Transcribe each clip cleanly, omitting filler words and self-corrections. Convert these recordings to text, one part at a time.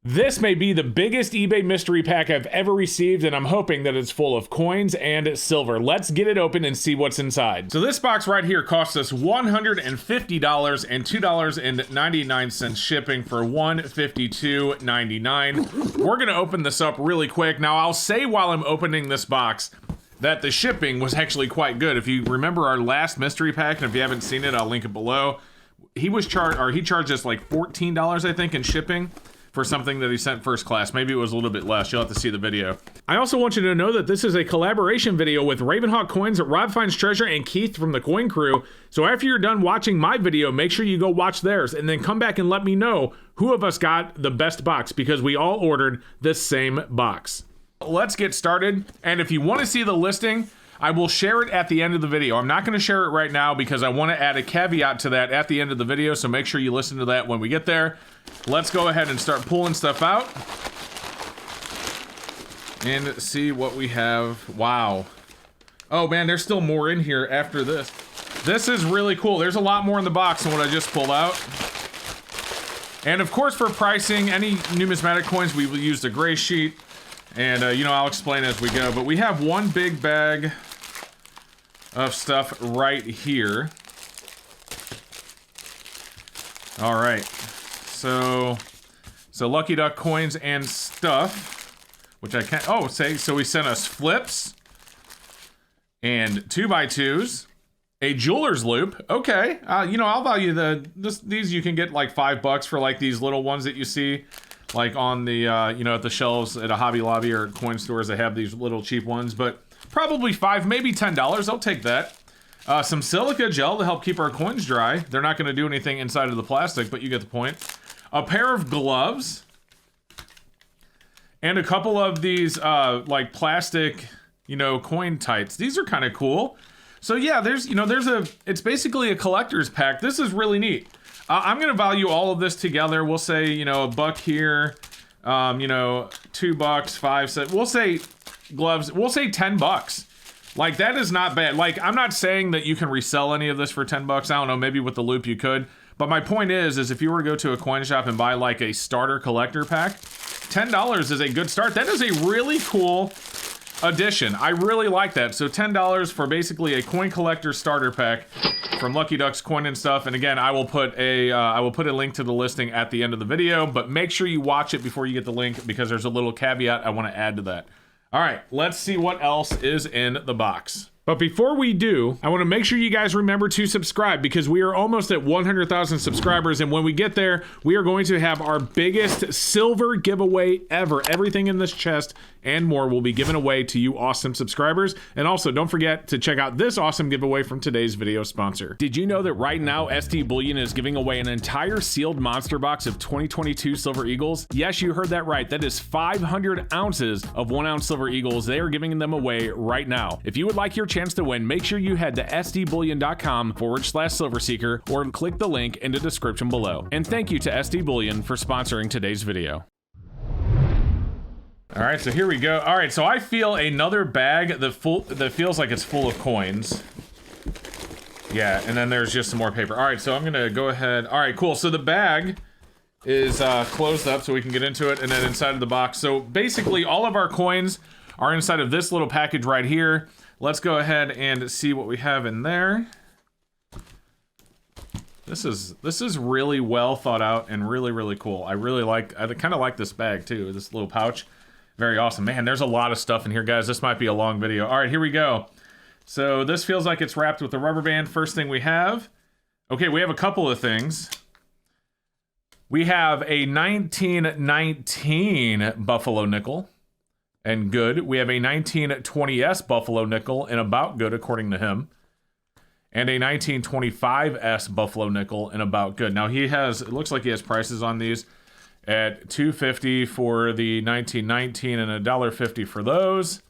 This may be the biggest eBay mystery pack I've ever received, and I'm hoping that it's full of coins and silver. Let's get it open and see what's inside. So this box right here cost us $150 and $2.99 shipping for $152.99. We're gonna open this up really quick. Now I'll say while I'm opening this box that the shipping was actually quite good. If you remember our last mystery pack, and if you haven't seen it, I'll link it below. He charged us like $14, I think, in shipping for something that he sent first class. Maybe it was a little bit less. You'll have to see the video. I also want you to know that this is a collaboration video with Ravenhawk Coins, Rob Finds Treasure, and Keith from the Coin Crew. So after you're done watching my video, make sure you go watch theirs and then come back and let me know who of us got the best box, because we all ordered the same box. Let's get started. And if you want to see the listing, I will share it at the end of the video. I'm not going to share it right now because I want to add a caveat to that at the end of the video, so make sure you listen to that when we get there. Let's go ahead and start pulling stuff out and see what we have. Wow. Oh man, there's still more in here after this. This is really cool. There's a lot more in the box than what I just pulled out. And of course, for pricing, any numismatic coins, we will use the gray sheet. And you know, I'll explain as we go. But we have one big bag of stuff right here. All right. So Lucky Duck coins and stuff, which I can't, oh, so he sent us flips and 2x2s, a jeweler's loop. Okay. You know, I'll value these. You can get like $5 for like these little ones that you see like on the, you know, at the shelves at a Hobby Lobby or coin stores. They have these little cheap ones, but probably $5, maybe $10. I'll take that. Some silica gel to help keep our coins dry. They're not going to do anything inside of the plastic, but you get the point. A pair of gloves. And a couple of these, like plastic, you know, coin tights. These are kind of cool. So yeah, it's basically a collector's pack. This is really neat. I'm going to value all of this together. We'll say, you know, $1 here, you know, $2, 5 cents. We'll say gloves. We'll say $10. Like, that is not bad. Like, I'm not saying that you can resell any of this for $10. I don't know, maybe with the loop you could. But my point is if you were to go to a coin shop and buy like a starter collector pack, $10 is a good start. That is a really cool addition. I really like that. So $10 for basically a coin collector starter pack from Lucky Duck's Coin and Stuff. And again, I will put a link to the listing at the end of the video, but make sure you watch it before you get the link, because there's a little caveat I want to add to that. All right, let's see what else is in the box. But before we do, I want to make sure you guys remember to subscribe, because we are almost at 100,000 subscribers. And when we get there, we are going to have our biggest silver giveaway ever. Everything in this chest and more will be given away to you awesome subscribers. And also, don't forget to check out this awesome giveaway from today's video sponsor. Did you know that right now SD Bullion is giving away an entire sealed monster box of 2022 Silver Eagles? Yes, you heard that right. That is 500 ounces of 1 ounce Silver Eagles. They are giving them away right now. If you would like your chance to win, make sure you head to sdbullion.com/silverseeker or click the link in the description below. And thank you to SD Bullion for sponsoring today's video. All right, so here we go. All right, so I feel another bag that feels like it's full of coins. Yeah, and then there's just some more paper. All right, so I'm gonna go ahead. All right, cool. So the bag is closed up so we can get into it, and then inside of the box. So basically all of our coins are inside of this little package right here. Let's go ahead and see what we have in there. This is really well thought out and really, really cool. I kind of like this bag too, this little pouch. Very awesome. Man, there's a lot of stuff in here, guys. This might be a long video. All right, here we go. So this feels like it's wrapped with a rubber band. First thing we have. Okay, we have a couple of things. We have a 1919 Buffalo nickel and good. We have a 1920S Buffalo nickel and about good, according to him. And a 1925S Buffalo nickel and about good. Now it looks like he has prices on these at $2.50 for the 1919 and $1.50 for those.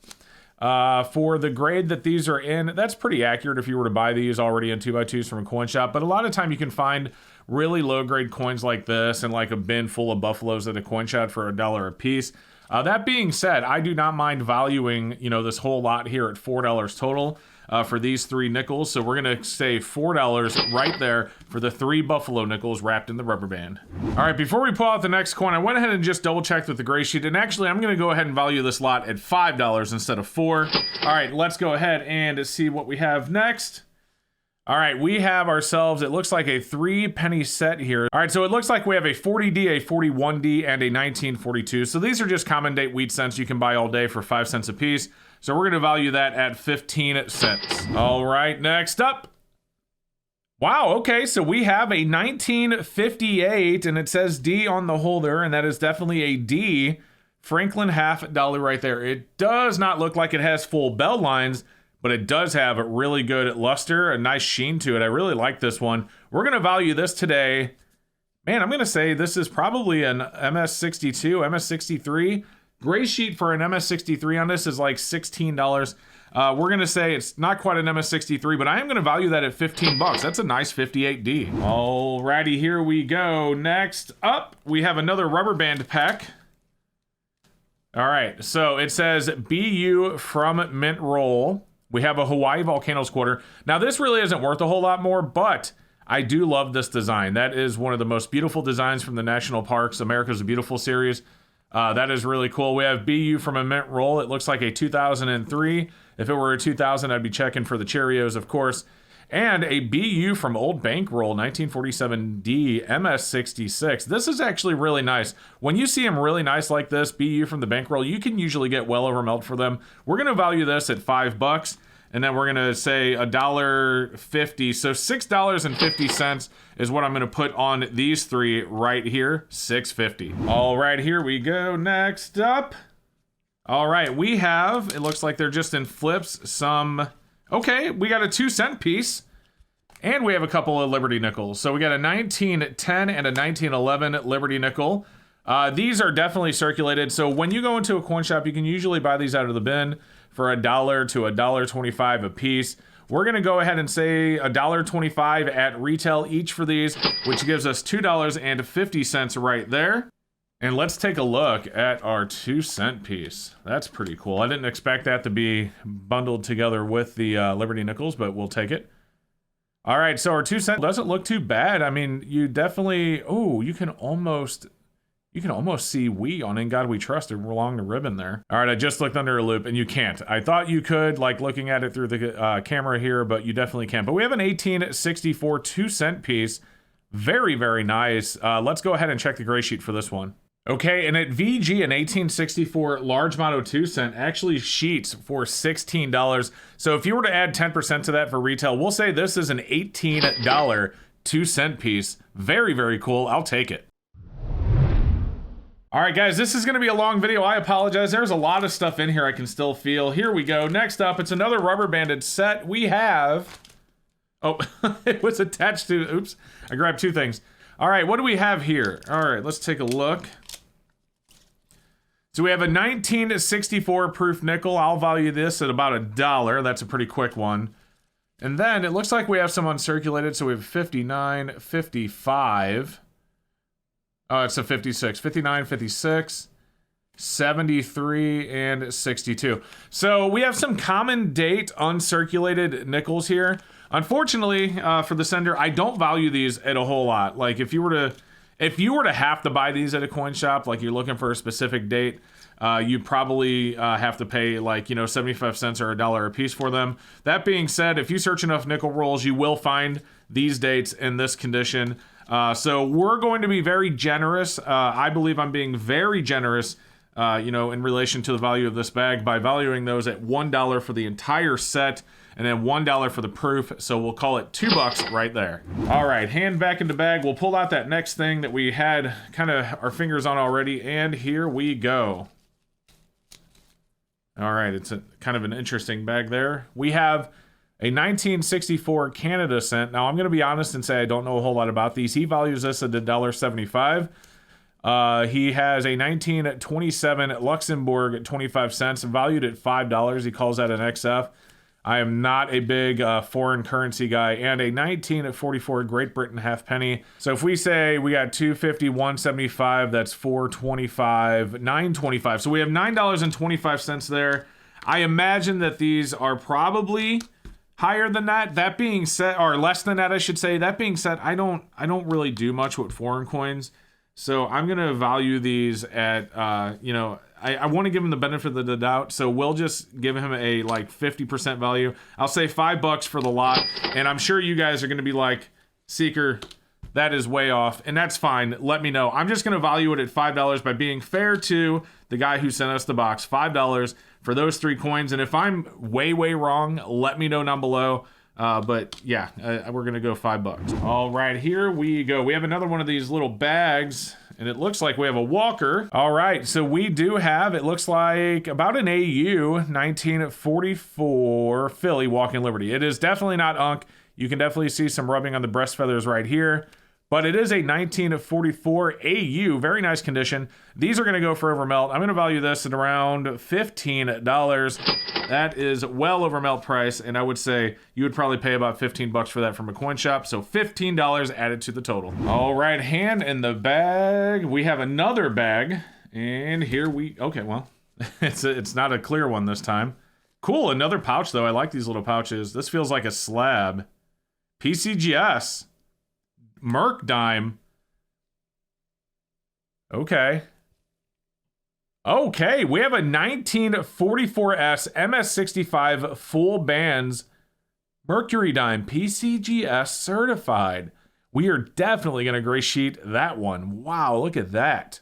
For the grade that these are in, that's pretty accurate if you were to buy these already in 2x2s from a coin shop. But a lot of time you can find really low grade coins like this and like a bin full of buffaloes at a coin shop for $1 a piece. That being said, I do not mind valuing, you know, this whole lot here at $4 total. for these 3 nickels. So we're gonna say $4 right there for the 3 buffalo nickels wrapped in the rubber band. All right, before we pull out the next coin, I went ahead and just double checked with the gray sheet, and actually I'm gonna go ahead and value this lot at $5 instead of $4. All right, let's go ahead and see what we have next. All right, we have ourselves, it looks like a 3 penny set here. All right, so it looks like we have a 40D, a 41D, and a 1942. So these are just common date wheat cents you can buy all day for 5 cents a piece. So we're gonna value that at 15 cents. All right, next up. Wow, okay, so we have a 1958, and it says D on the holder, and that is definitely a D. Franklin half dollar right there. It does not look like it has full bell lines, but it does have a really good luster, a nice sheen to it. I really like this one. We're gonna value this today. Man, I'm gonna say this is probably an MS62, MS63. Gray sheet for an MS63 on this is like $16. We're gonna say it's not quite an MS63, but I am gonna value that at 15 bucks. That's a nice 58D. Alrighty, here we go. Next up, we have another rubber band pack. All right, so it says BU from Mint Roll. We have a Hawaii Volcanoes quarter. Now this really isn't worth a whole lot more, but I do love this design. That is one of the most beautiful designs from the National Parks, America's a Beautiful series. That is really cool. We have BU from a Mint Roll. It looks like a 2003. If it were a 2000, I'd be checking for the Cheerios, of course. And a BU from Old Bankroll, 1947D MS66. This is actually really nice. When you see them really nice like this, BU from the Bankroll, you can usually get well over melt for them. We're gonna value this at 5 bucks, and then we're gonna say $1.50. So $6.50 is what I'm gonna put on these 3 right here, $6.50. All right, here we go. Next up. All right, we have, it looks like they're just in flips, some. Okay, we got a 2-cent piece, and we have a couple of Liberty nickels. So we got a 1910 and a 1911 Liberty nickel. These are definitely circulated. So when you go into a coin shop, you can usually buy these out of the bin for $1 to $1.25 a piece. We're gonna go ahead and say $1.25 at retail each for these, which gives us $2.50 right there. And let's take a look at our 2-cent piece. That's pretty cool. I didn't expect that to be bundled together with the Liberty nickels, but we'll take it. All right, so our 2-cent doesn't look too bad. I mean, you definitely, oh, you can almost see "We" on "In God We Trust" along the ribbon there. All right, I just looked under a loop, and you can't. I thought you could, like looking at it through the camera here, but you definitely can't. But we have an 1864 2-cent piece. Very, very nice. Let's go ahead and check the gray sheet for this one. Okay, and at VG, an 1864 large motto 2-cent actually sheets for $16. So if you were to add 10% to that for retail, we'll say this is an $18 2-cent piece. Very, very cool. I'll take it. All right, guys, this is going to be a long video. I apologize. There's a lot of stuff in here I can still feel. Here we go. Next up, it's another rubber banded set. We have... Oh, it was attached to... Oops, I grabbed 2 things. All right, what do we have here? All right, let's take a look. So we have a 1964 proof nickel. I'll value this at about $1. That's a pretty quick one. And then it looks like we have some uncirculated. So we have 59, 55. Oh, it's a 56. 59, 56, 73, and 62. So we have some common date uncirculated nickels here. Unfortunately, for the sender, I don't value these at a whole lot. Like if you were to have to buy these at a coin shop, like you're looking for a specific date, you'd probably have to pay like, 75 cents or $1 a piece for them. That being said, if you search enough nickel rolls, you will find these dates in this condition. So we're going to be very generous. I believe I'm being very generous, in relation to the value of this bag by valuing those at $1 for the entire set. And then $1 for the proof, so we'll call it $2 right there. All right, hand back into bag. We'll pull out that next thing that we had kind of our fingers on already, and here we go. All right, it's a kind of an interesting bag there. We have a 1964 Canada cent. Now, I'm going to be honest and say I don't know a whole lot about these. He values this at $1.75. He has a 1927 Luxembourg 25 cents, valued at $5. He calls that an XF. I am not a big foreign currency guy, and a 1944 Great Britain halfpenny. So if we say we got 250, 175, that's 425, 925. So we have $9.25 there. I imagine that these are probably higher than that. That being said, or less than that, I should say. That being said, I don't really do much with foreign coins. So I'm going to value these at, you know, I want to give him the benefit of the doubt. So we'll just give him a like 50% value. I'll say $5 for the lot. And I'm sure you guys are going to be like, Seeker, that is way off. And that's fine. Let me know. I'm just going to value it at $5 by being fair to the guy who sent us the box. $5 for those 3 coins. And if I'm way wrong, let me know down below. But yeah, we're gonna go $5. All right, here we go. We have another one of these little bags, and it looks like we have a Walker. All right, so we do have, it looks like about an AU 1944 Philly Walking Liberty. It is definitely not Unk. You can definitely see some rubbing on the breast feathers right here. But it is a 1944 AU, very nice condition. These are gonna go for over melt. I'm gonna value this at around $15. That is well over melt price, and I would say you would probably pay about $15 for that from a coin shop. So $15 added to the total. All right, hand in the bag. We have another bag, and here we, okay, well, it's not a clear one this time. Cool, another pouch though. I like these little pouches. This feels like a slab. PCGS. Merc dime. Okay. Okay, we have a 1944S MS65 full bands Mercury dime, PCGS certified. We are definitely going to gray sheet that one. Wow, look at that.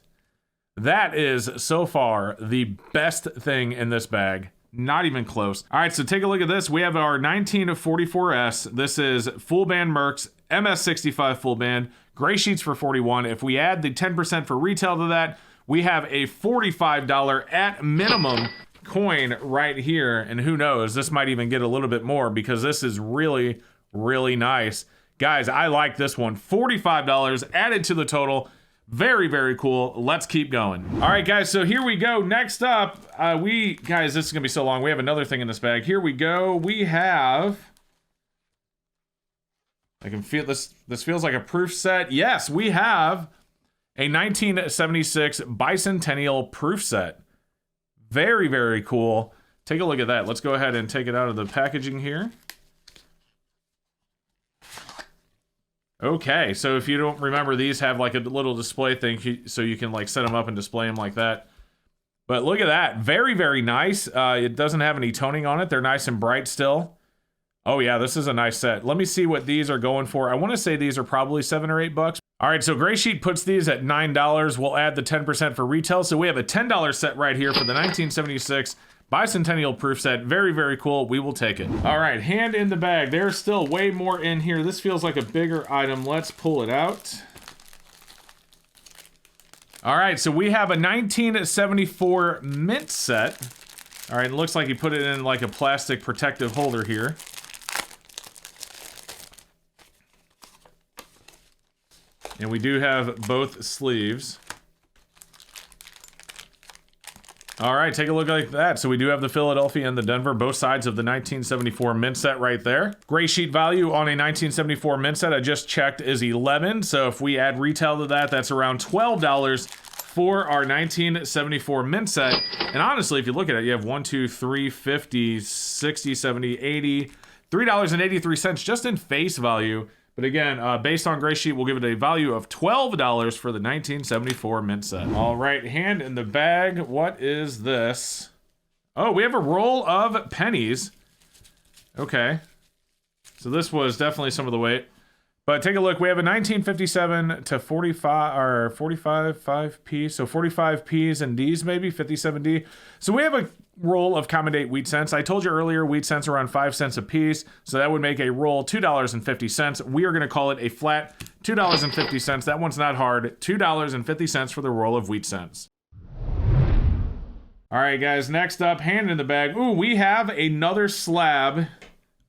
That is so far the best thing in this bag. Not even close. All right, so take a look at this. We have our 1944S. This is full band Mercs, MS65 full band, gray sheets for 41. If we add the 10% for retail to that, we have a $45 at minimum coin right here. And who knows, this might even get a little bit more because this is really nice. Guys, I like this one. $45 added to the total. Very cool. Let's keep going. All right, guys, so here we go. Next up, guys, this is gonna be so long. We have another thing in this bag. Here we go. We have, I can feel this feels like a proof set. Yes, we have a 1976 Bicentennial proof set. Very cool. Take a look at that. Let's go ahead and take it out of the packaging here. Okay, so if you don't remember, these have like a little display thing so you can like set them up and display them like that. But look at that. Very nice. It doesn't have any toning on it. They're nice and bright still. Oh yeah, this is a nice set. Let me see what these are going for. I want to say these are probably $7 or $8. All right, so Gray Sheet puts these at $9. We'll add the 10% for retail. So we have a $10 set right here for the 1976 Bicentennial proof set. Very cool. We will take it. All right, hand in the bag. There's still way more in here. This feels like a bigger item. Let's pull it out. All right, so we have a 1974 mint set. All right, it looks like he put it in like a plastic protective holder here. And we do have both sleeves. All right, take a look like that. So we do have the Philadelphia and the Denver, both sides of the 1974 mint set right there. Gray sheet value on a 1974 mint set, I just checked, is $11. So if we add retail to that, that's around $12 for our 1974 mint set. And honestly, if you look at it, you have 1, 2, 3, 50, 60, 70, 80, $3.83 just in face value. But again, based on Gray Sheet, we'll give it a value of $12 for the 1974 mint set. All right, hand in the bag. What is this? Oh, we have a roll of pennies. Okay. So this was definitely some of the weight. But take a look. We have a 1957 to 45 or 5P. So 45 P's and D's maybe, 57 D. So we have a roll of common date wheat cents. I told you earlier wheat cents are around 5 cents a piece. So that would make a roll $2.50. We are going to call it a flat $2.50. That one's not hard. $2.50 for the roll of wheat cents. All right, guys, next up, hand in the bag. Ooh, we have another slab.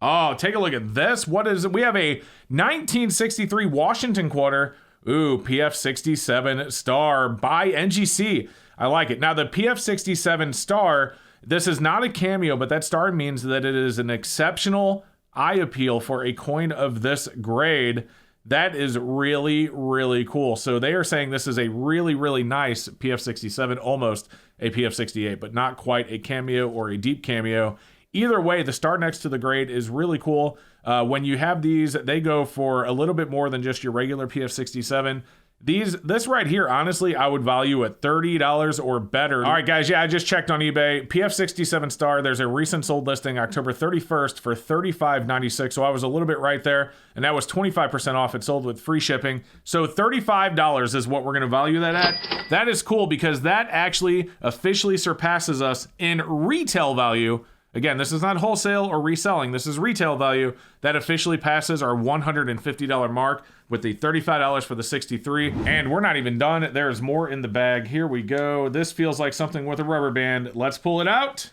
Oh, take a look at this. What is it? We have a 1963 Washington quarter. Ooh, PF67 star by NGC. I like it. Now, the PF67 star, this is not a cameo, but that star means that it is an exceptional eye appeal for a coin of this grade. That is really cool. So they are saying this is a really nice PF67, almost a PF68, but not quite a cameo or a deep cameo. Either way, the star next to the grade is really cool. When you have these, they go for a little bit more than just your regular PF67. This right here, honestly, I would value at $30 or better. All right, guys, yeah, I just checked on eBay. PF67 star, there's a recent sold listing October 31st for $35.96, so I was a little bit right there, and that was 25% off. It sold with free shipping. So $35 is what we're gonna value that at. That is cool because that actually officially surpasses us in retail value. Again, this is not wholesale or reselling. This is retail value that officially passes our $150 mark with the $35 for the 63. And we're not even done. There's more in the bag. Here we go. This feels like something with a rubber band. Let's pull it out.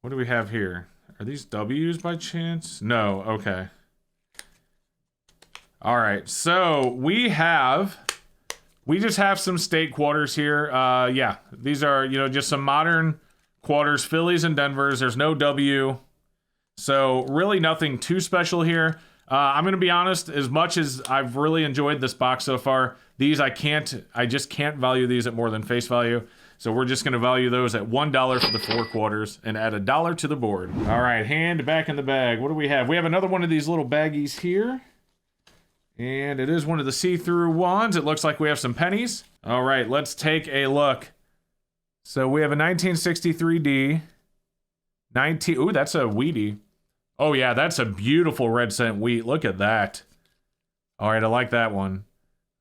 What do we have here? Are these W's by chance? No, okay. All right, so we just have some state quarters here. Yeah, these are, you know, just some modern quarters, Phillies and Denvers. There's no W. So really nothing too special here. I'm going to be honest, as much as I've really enjoyed this box so far, these I just can't value these at more than face value. So we're just going to value those at $1 for the 4 quarters and add $1 to the board. All right, hand back in the bag. What do we have? We have another one of these little baggies here. And it is one of the see-through ones. It looks like we have some pennies. All right, let's take a look. So we have a 1963D. Ooh, that's a wheatie. Oh yeah, that's a beautiful red cent wheat. Look at that. All right, I like that one.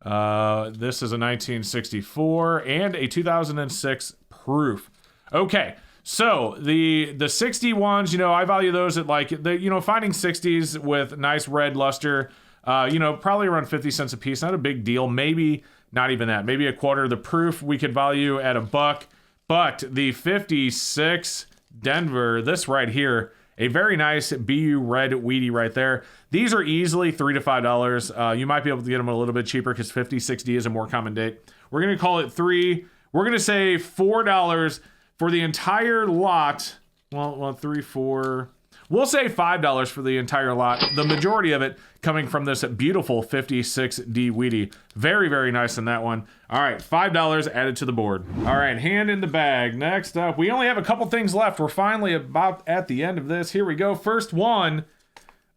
This is a 1964 and a 2006 proof. Okay, so the 61s, you know, I value those at like, finding 60s with nice red luster, probably around 50 cents a piece. Not a big deal. Maybe not even that. Maybe a quarter. The proof we could value at $1. But the 56 Denver, this right here, a very nice BU red wheatie right there. These are easily $3 to $5. You might be able to get them a little bit cheaper because 5060 is a more common date. We're going to call it $3. We're going to say $4 for the entire lot. Well, 3, 4. We'll say $5 for the entire lot. The majority of it coming from this beautiful 56D wheatie. Very, very nice in that one. All right, $5 added to the board. All right, hand in the bag. Next up, we only have a couple things left. We're finally about at the end of this. Here we go. First one.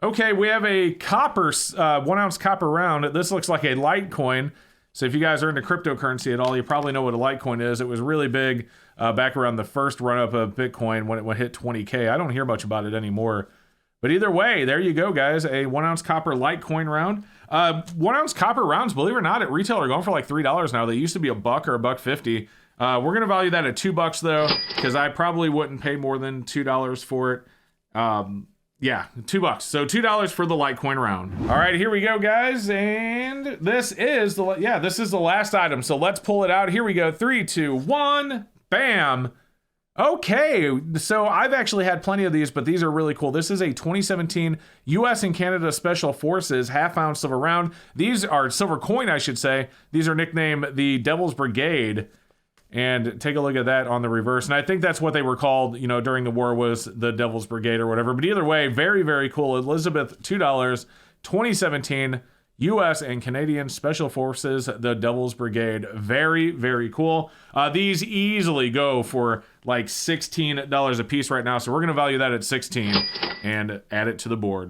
Okay, we have a copper, 1 ounce copper round. This looks like a Litecoin. So if you guys are into cryptocurrency at all, you probably know what a Litecoin is. It was really big back around the first run-up of Bitcoin when it hit 20K. I don't hear much about it anymore. But either way, there you go, guys. A 1 ounce copper Litecoin round. 1 ounce copper rounds, believe it or not, at retail are going for like $3 now. They used to be $1 or $1.50. We're going to value that at $2 though, because I probably wouldn't pay more than $2 for it. Yeah, $2. So $2 for the Litecoin round. All right, here we go, guys. And this is the last item. So let's pull it out. Here we go. 3, 2, 1. Bam. Okay, so I've actually had plenty of these, but these are really cool. This is a 2017 US and Canada Special Forces half-ounce silver round. These are silver coin, I should say. These are nicknamed the Devil's Brigade. And take a look at that on the reverse. And I think that's what they were called, during the war, was the Devil's Brigade or whatever. But either way, very, very cool. Elizabeth, $2. 2017 U.S. and Canadian Special Forces, the Devil's Brigade. Very, very cool. These easily go for like $16 a piece right now. So we're going to value that at $16 and add it to the board.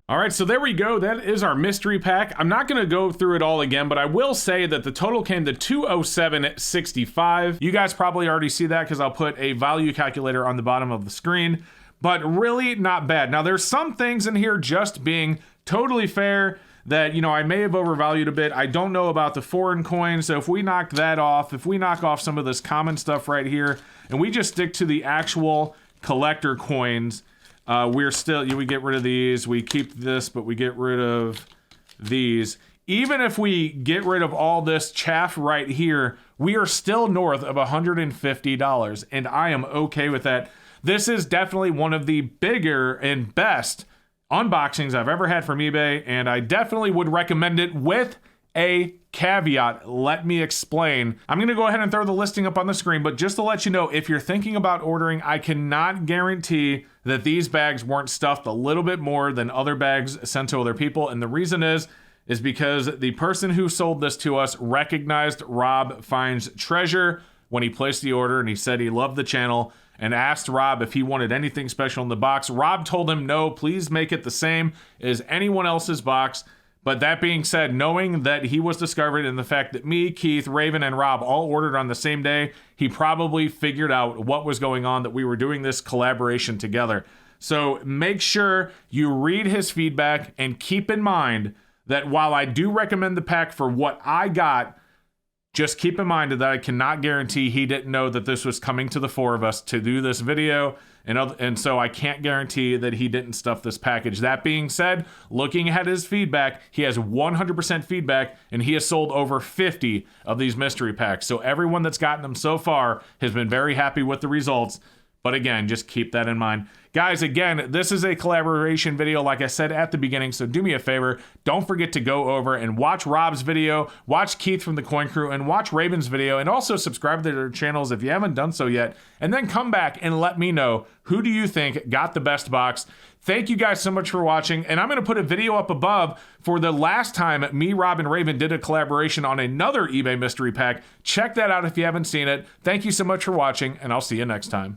All right, so there we go. That is our mystery pack. I'm not going to go through it all again, but I will say that the total came to $207.65. You guys probably already see that because I'll put a value calculator on the bottom of the screen, but really not bad. Now, there's some things in here, just being totally fair, that, I may have overvalued a bit. I don't know about the foreign coins, so if we knock that off, if we knock off some of this common stuff right here, and we just stick to the actual collector coins, we get rid of these, we keep this, but we get rid of these. Even if we get rid of all this chaff right here, we are still north of $150, and I am okay with that. This is definitely one of the bigger and best unboxings I've ever had from eBay, and I definitely would recommend it with a caveat. Let me explain. I'm going to go ahead and throw the listing up on the screen, but just to let you know, if you're thinking about ordering, I cannot guarantee that these bags weren't stuffed a little bit more than other bags sent to other people. And the reason is because the person who sold this to us recognized Rob Fine's treasure when he placed the order, and he said he loved the channel and asked Rob if he wanted anything special in the box. Rob told him, no, please make it the same as anyone else's box. But that being said, knowing that he was discovered and the fact that me, Keith, Raven, and Rob all ordered on the same day, he probably figured out what was going on, that we were doing this collaboration together. So make sure you read his feedback and keep in mind that while I do recommend the pack for what I got, just keep in mind that I cannot guarantee he didn't know that this was coming to the four of us to do this video, and so I can't guarantee that he didn't stuff this package. That being said, looking at his feedback, he has 100% feedback, and he has sold over 50 of these mystery packs. So everyone that's gotten them so far has been very happy with the results. But again, just keep that in mind. Guys, again, this is a collaboration video, like I said at the beginning, so do me a favor. Don't forget to go over and watch Rob's video, watch Keith from the Coin Crew, and watch Raven's video, and also subscribe to their channels if you haven't done so yet. And then come back and let me know, who do you think got the best box? Thank you guys so much for watching, and I'm going to put a video up above for the last time me, Rob, and Raven did a collaboration on another eBay mystery pack. Check that out if you haven't seen it. Thank you so much for watching, and I'll see you next time.